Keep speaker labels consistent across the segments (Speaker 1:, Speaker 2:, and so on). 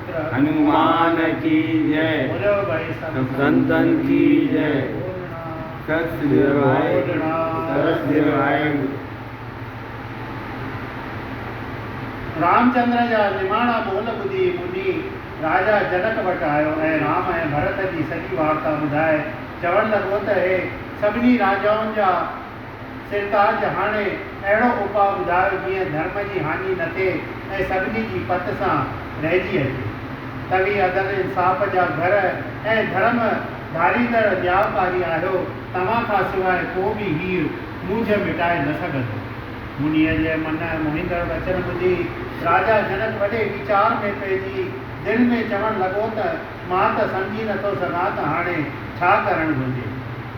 Speaker 1: हनुमान की जय।
Speaker 2: बोलो भाई सब
Speaker 1: संतन की जय। सत श्री वाहिगुरु।
Speaker 2: रामचंद्र जा निमाणा बोल ॿुधी मुनी राजा जनक वटि आयो ऐं राम ऐं भरत जी सॼी वार्ता ॿुधाए चवणु लॻो त हे सभिनी राजाउनि जा सिरताज हाणे अहिड़ो उपाउ ॿुधायो जीअं धर्म जी हानि न थिए ऐं सभिनी जी पत सां रहिजी अचे। तव्हीं अदल इंसाफ़ जा घर ऐं धर्म धारींदड़ न्यायकारी आहियो। तव्हां खां सवाइ को बि हीउ मूंझ मिटाए न सघंदो। मुनीअ जे मन मोहींदड़ वचन ॿुधी राजा जनक वॾे वीचार में पइजी दिलि में चवणु लॻो त मां त सम्झी नथो सघां त हाणे छा करणु घुरिजे।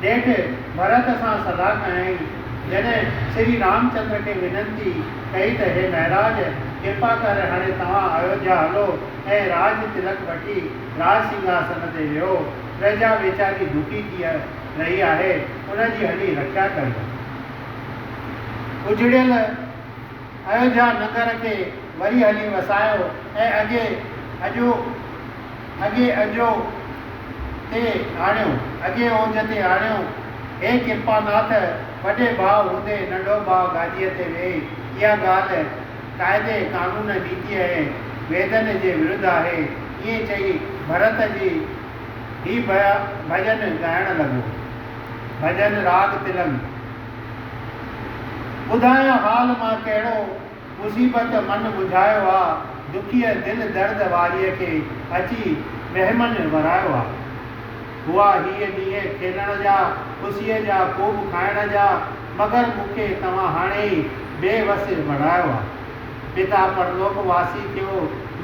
Speaker 2: ॾेठि भरत सां सलाह कयईं। जॾहिं श्री रामचंद्र खे विनंती कई त हे महाराज कृपा करे हाणे तव्हां अयोध्या हलो ऐं राज तिलक वठी राज सिंघासन ते वियो। प्रजा वेचारी दुखी थी रही आहे, उनजी हली रक्षा करियो। उजड़ियल अयोध्या नगर खे वरी हली वसायो ऐं अॻे अजो ते आणियो। हे कृपानाथ, वॾे भाउ हूंदे नंढो भाउ गादीअ ते वेही इहा ॻाल्हि क़ाइदे कानून नीति ऐं वेदन जे विरुद्ध आहे। ईअं चई भरत जी ही भजन ॻाइणु लॻो। भजन राग तिलक। ॿुधायां हाल मां कहिड़ो मुसीबत मन बुझायो आहे। दुखीअ दिलि दर्द वारीअ खे अची वहमन वरायो आहे। हुआ हीअ ॾींहं खेलण जा, ख़ुशीअ जा, खूब खाइण जा, मगर मूंखे तव्हां हाणे ई बेवस बणायो आहे। पिता परलोकवासी थियो,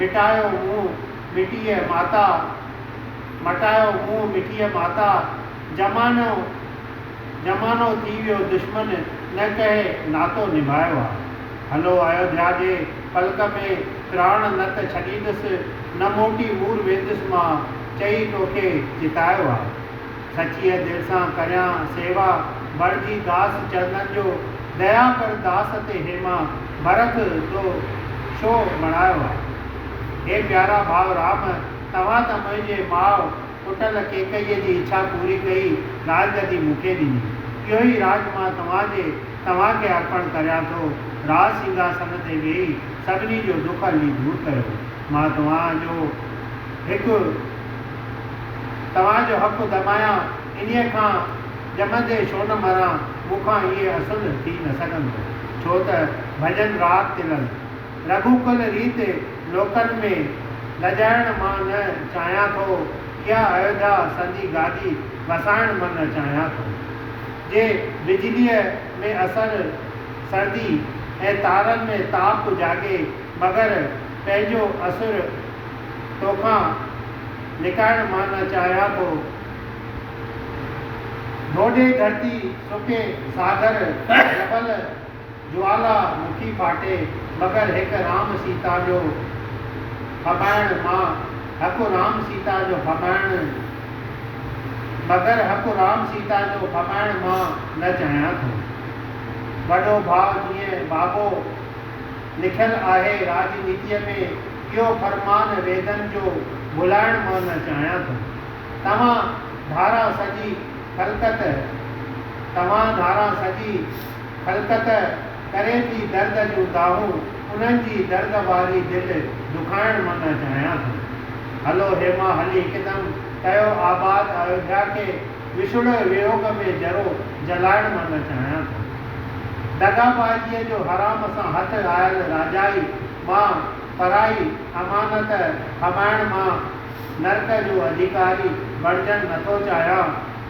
Speaker 2: मटायो मुंहुं मिठीअ माता। ज़मानो थी वियो दुश्मन, न कहे नातो निभायो आहे। हलो अयोध्या जे पलक में प्राण न त छॾींदुसि, न मोटी मूर वेंदुसि मां, चई तोखे जितायो आहे। सचीअ दिलि सां करियां सेवा, बणजी दास चरणनि जो, दया कर दास ते हेमा, भरत तो छो बणायो आहे। हे प्यारा भाउ राम, तव्हां त मुंहिंजे माउ पुटल केकईअ जी इच्छा पूरी कई, राजगद्दी मूंखे ॾिनी। इहो ई राज मां तव्हांखे अर्पण करियां थो। राज सिंघासन ते वेही सभिनी जो दुख हली दूर कयो। मां तव्हांजो हक़ दबायां, इन्हीअ खां ॼमंदे छो न मरां, मूंखां इहे असुल थी न सघंदो। छो त भजन राग तिलक रघुकुल रीत लोकनि में लजाइण मां न चाहियां थो। इहा अयोध्या संधी गादी वसाइण मां न चाहियां थो। जे बिजलीअ में असर सर्दी ऐं तारनि में ताप जागे, मगर पंहिंजो असुर तोखां लिकाइण मां न चाहियां थो। ढोढे धरती सुके सागर, जबल ज्वाला मुखी फाटे, मगर हिकु राम सीता जो फमाइण मां, हक़ु राम सीता जो फमाइण मां न चाहियां थो। वॾो भाउ जीअं बाबो लिखियल आहे राजनीतिअ में, इहो फरमान वेदन जो भुलाइण मां न चाहियां थो। तव्हां धारा सॼी ख़लकत करे थी दर्द जूं दाहूं, उन्हनि जी दर्द वारी दिलि दुखाइण मां न चाहियां थो। हलो हेमा हली हिकदमि कयो आबाद अयोध्या खे, विछुड़ वियोग में जरो जलाइण मां न चाहियां थो। दगाबाजीअ जो हराम सां हथ आयल राजाई मां, पराई अमानत हमाइण मां, नरक जो अधिकारी बणजण नथो चाहियां।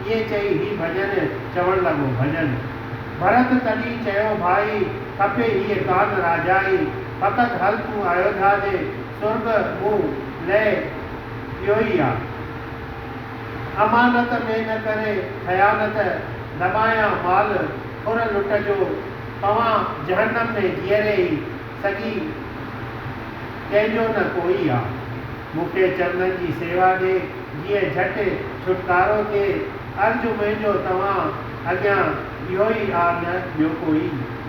Speaker 2: इहे चई ही भजन चवणु लॻो। भजन। भरत तॾहिं चयो भाई, खपे हीअ कान राजाई, फ़क़ति हल तूं अयोध्या जे सुर्ग मूं लय इहो ई आहे। अमानत में न करे ख़यानत, दॿायां माल खुर लुट जो, तव्हां जहन्नम में जीअरे ई सॼी कंहिंजो न कोई आहे। मूंखे चरणनि जी सेवा ॾे, जीअं झटि छुटकारो थिए। अर्ज़ु मुंहिंजो तव्हां अॻियां इहो ई आहे, न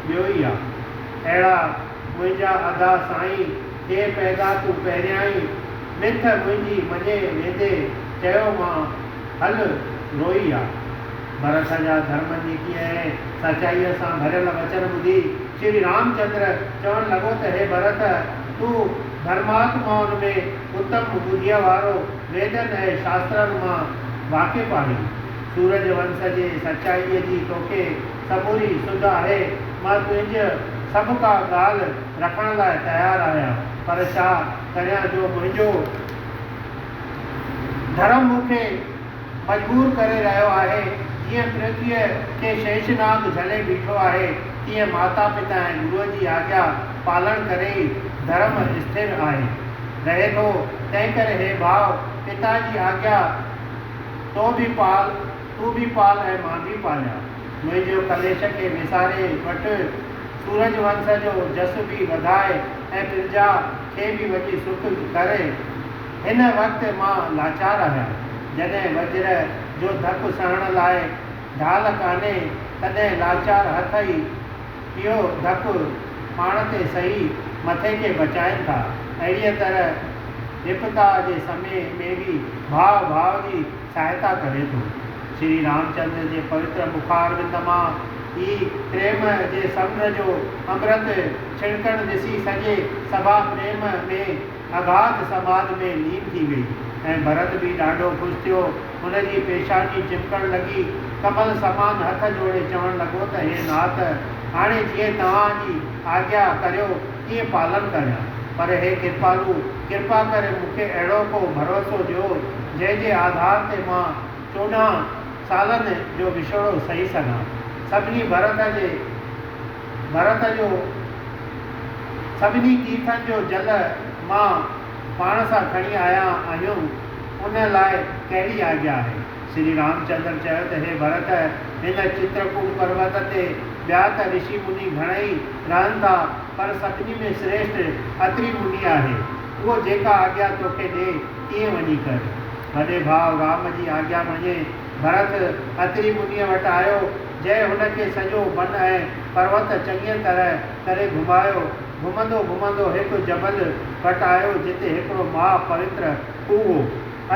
Speaker 2: ॿियो ई आहे। अहिड़ा मुंहिंजा अदा साईं, हे पैदा तूं पहिरियां ई मिथ मुंहिंजी मञे वेंदे चयो मां हल रोई आहे। भरत जा धर्म नीति ऐं सचाईअ सां भरियल वचन ॿुधी श्री रामचंद्र चवणु लॻो त हे भरत, तूं धर्मात्माउनि में उत्तम ॿुधीअ वारो वेदनि ऐं शास्त्रनि मां वाक़िफ़ आहीं। सूरज वंश जे सचाईअ जी तोखे समूरी सुध आहे। मां तुंहिंजे सभु का ॻाल्हि रखण लाइ तयारु आहियां, पर छा करियां जो मुंहिंजो धर्म मूंखे मजबूर करे रहियो आहे। जीअं पृथ्वीअ खे शेषनाग झले बीठो आहे, तीअं माता पिता ऐं गुरुअ जी आज्ञा पालन करे ई धर्म स्थिर आहे रहे थो। तंहिं करे हे भाउ, पिता जी आज्ञा तूं बि पाल ऐं मां बि पालिया। मुंहिंजो कलेश खे विसारे वटि, सूरज वंश जो जस बि वधाए ऐं प्रजा खे बि वठी सुख करे। हिन वक़्तु मां लाचार आहियां। जॾहिं वज्र जो धकु सहण लाइ ढाल कान्हे, तॾहिं लाचार हथ ई इहो धकु पाण ते सही मथे खे बचाइनि था। अहिड़ीअ तरह विपता जे समय में बि भाव जी सहायता करे थो। श्री रामचंद्र जे पवित्र मुखारविंद मां ही प्रेम जे समुंड जो अमृत छिणकण ॾिसी सॼे सभा प्रेम में अगाध समाज में लीन थी वई ऐं भरत बि ॾाढो ख़ुशि थियो। हुनजी पेशानी चिपकण लॻी, कमल समान हथ जोड़े चवणु लॻो त हे नाथ, हाणे जीअं तव्हांजी आज्ञा करियो तीअं पालन करियां, पर हे कृपालु, कृपा करे मूंखे अहिड़ो को भरोसो ॾियो जंहिंजे आधार ते मां 14 सालनि जो विछोड़ो सही सघां। सभिनी तीर्थनि जो जल मां पाण सां खणी आया आहियूं, उन लाइ कहिड़ी आज्ञा आहे? श्री रामचंद्र चयो त हे भरत, हिन चित्रकूट पर्वत ते ॿिया त ऋषि मुनि घणेई रहनि था, पर सभिनी में श्रेष्ठ अत्रि मुनि आहे। उहो जेका आज्ञा तोखे ॾे तीअं वञी कर। वॾे भाउ राम जी आज्ञा मञे भरत अत्रि मुनीअ वटि आयो, जंहिं हुनखे सॼो वन ऐं पर्वत चङीअ तरह करे घुमायो। घुमंदो हिकु जबल वटि आयो, जिते हिकिड़ो महापवित्र खूह हो।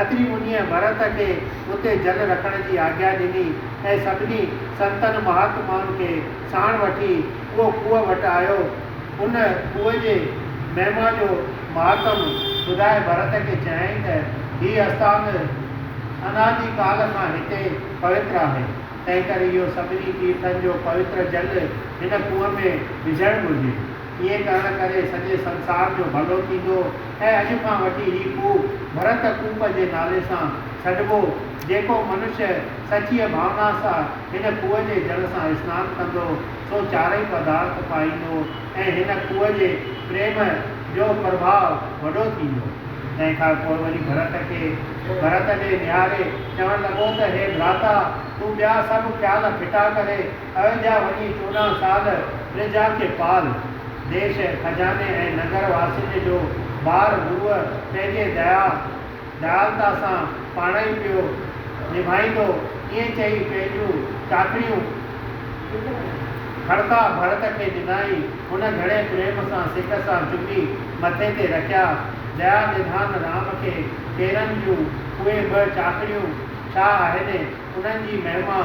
Speaker 2: अत्रि मुनीअ भरत खे उते जल रखण जी आज्ञा ॾिनी ऐं सभिनी संतनि महात्माउनि खे साण वठी उहो खूह वटि आयो। उन खूह जे महिमा जो महात्म ॿुधाए भरत खे चयाईं त हीअ आस्थान अनादि काल खां हिते पवित्र आहे, तंहिं करे इहो सभिनी तीर्थनि जो पवित्र जल हिन खूह में विझणु घुरिजे। ईअं करण करे सॼे संसार जो भलो थींदो ऐं अॼु खां वठी ही खूह भरत कूप जे नाले सां सॾिबो। जेको मनुष्य सचीअ भावना सां हिन खूह जे जल सां सनानु कंदो, सो चारई पदार्थ पाईंदो ऐं हिन खूह जे प्रेम जो प्रभाव वॾो थींदो। तंहिंखां पोइ वरी भरत ॾे निहारे चवणु लॻो त हे भ्राता, तूं ॿिया सभु ख़्याल फिटा करे अयोध्या वञी 14 साल प्रजा खे पाल। देश खजाने ऐं नगर वासियुनि जो भार गुरुअ पंहिंजे दयालता सां पाण ई पियो निभाईंदो। ईअं चई पंहिंजूं चाकरियूं खड़का भरत खे ॾिनाई। हुन घणे प्रेम सां सिक सां चुमी मथे ते रखिया। दया निधान राम खे केरनि जूं उहे 2 चाकरियूं छा आहिनि, उन्हनि जी महिमा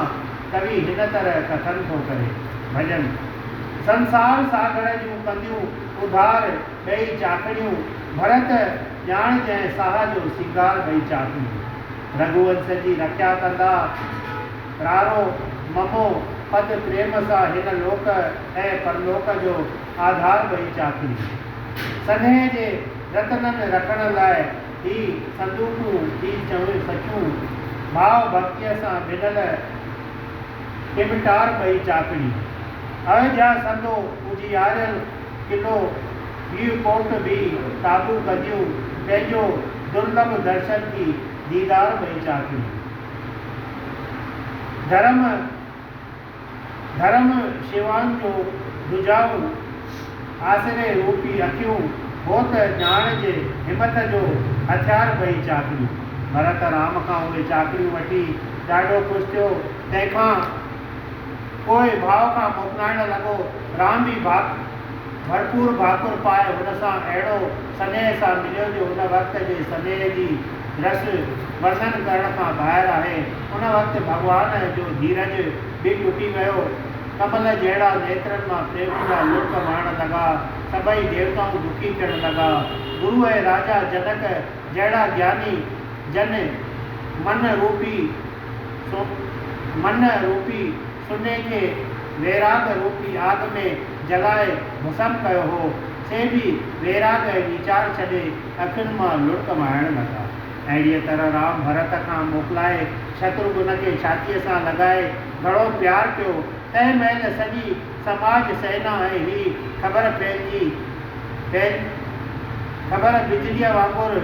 Speaker 2: कवि हिन तरह कथन थो करे। भजन संसार सागर जूं कंदियूं उधार 2 चाकरियूं, भरत ॼाण जंहिं साह जो सिंगार 2 चाकरियूं। रघुवंश जी रक्षा कंदा रारो ममो पद प्रेम सां हिन लोक ऐं परलोक जो आधार 2 चाकरियूं। सन्हे जे रतननि रखण लाइ ही संदूकूं ही चवूं सचूं, भाव भक्तीअ सां भिनल टिमटार 2 चाकरियूं। अयोध्या संदो उजियारियल किलो हीउ कोट बि काबू कंदियूं, पंहिंजो दुर्लभ दर्शन की दीदार 2 चाकरियूं। धर्म शिवान जो दुजाऊं आसरे रूपी अखियूं, हो त ॼाण जे हिमत जो हथियार 2 चाकरियूं। भरत राम खां उहे चाकरियूं वठी ॾाढो ख़ुशि थियो। तंहिंखां पोइ भाव खां मोकिलाइण लॻो। राम बि भरपूर भाकुर पाए हुन सां अहिड़ो स्नेह सां मिलियो जो उन वक़्त जे स्नेह जी रस वर्णन करण खां ॿाहिरि आहे। उन वक़्तु भॻवान जो धीरज बि टुटी वियो। कमल जहिड़ा नेत्रनि मां प्रेम जा लुड़क वहण लॻा। सभई देवताऊं दुखी थियण लॻा। गुरु ऐं राजा जनक जहिड़ा ज्ञानी जन मन रूपी सुने खे वैराग रूपी आग में जलाए भस्म कयो हो, से भी वैराग ऐं वीचार छॾे अखियुनि मां लुड़क वहण लॻा। अहिड़ीअ तरह राम भरत खां मोकिलाए शत्रुघ्न खे छातीअ सां लॻाए घणो प्यारु कयो। तंहिं महिल सॼी समाज सेना ऐं ही ख़बर बिजलीअ वांगुरु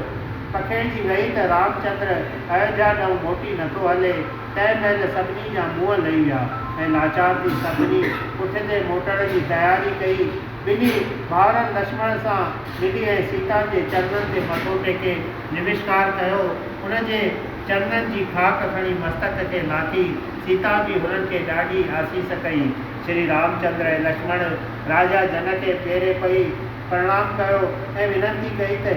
Speaker 2: पखेड़जी वई त रामचंद्र अयोध्या ॾांहुं मोटी नथो हले। तंहिं महिल सभिनी जा मुंहं लही विया ऐं लाचार थी सभिनी पुठिते मोटण जी तयारी कई। ॿिन्ही भाउरनि लक्ष्मण सां मिली ऐं सीता जे चरणनि ते मथो टेके नमस्कार कयो। उनजे चरणनि जी खाक खणी मस्तक ते लाथी। सीता बि हुननि खे ॾाढी आसीस कई। श्री रामचंद्र ऐं लक्ष्मण राजा जनक खे पेरे पई प्रणाम कयो ऐं विनंती कई त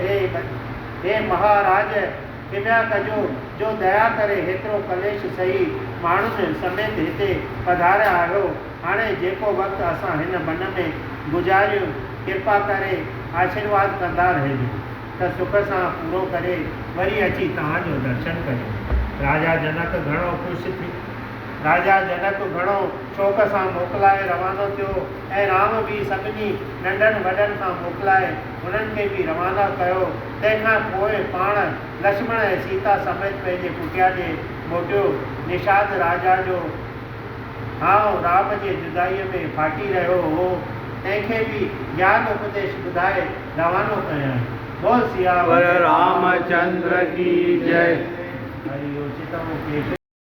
Speaker 2: हे महाराज, कृपया कजो जो दया करे हेतिरो कलेश सही माण्हुनि समेत हिते पधारिया आहियो। हाणे जेको वक़्तु असां हिन मन में गुज़ारियूं, कृपा करे आशीर्वाद कंदा रहिजो त सुख सां पूरो करे वरी अची तव्हांजो दर्शन कजो। राजा जनक घणो शौक़ सां मोकिलाए रवानो थियो ऐं राम बि सभिनी नंढनि वॾनि खां मोकिलाए हुननि खे बि रवाना कयो। तंहिंखां पोइ पाण लक्ष्मण ऐं सीता समेत पंहिंजे कुटिया ॾे मोटियो। निषाद राजा जो हाव राम जे जुदाईअ में फाटी रहियो हो, तंहिंखे बि ज्ञान उपदेश ॿुधाए रवानो कयईं। बोल सियावर
Speaker 1: रामचंद्र की जय।
Speaker 2: हरि ओचितम केश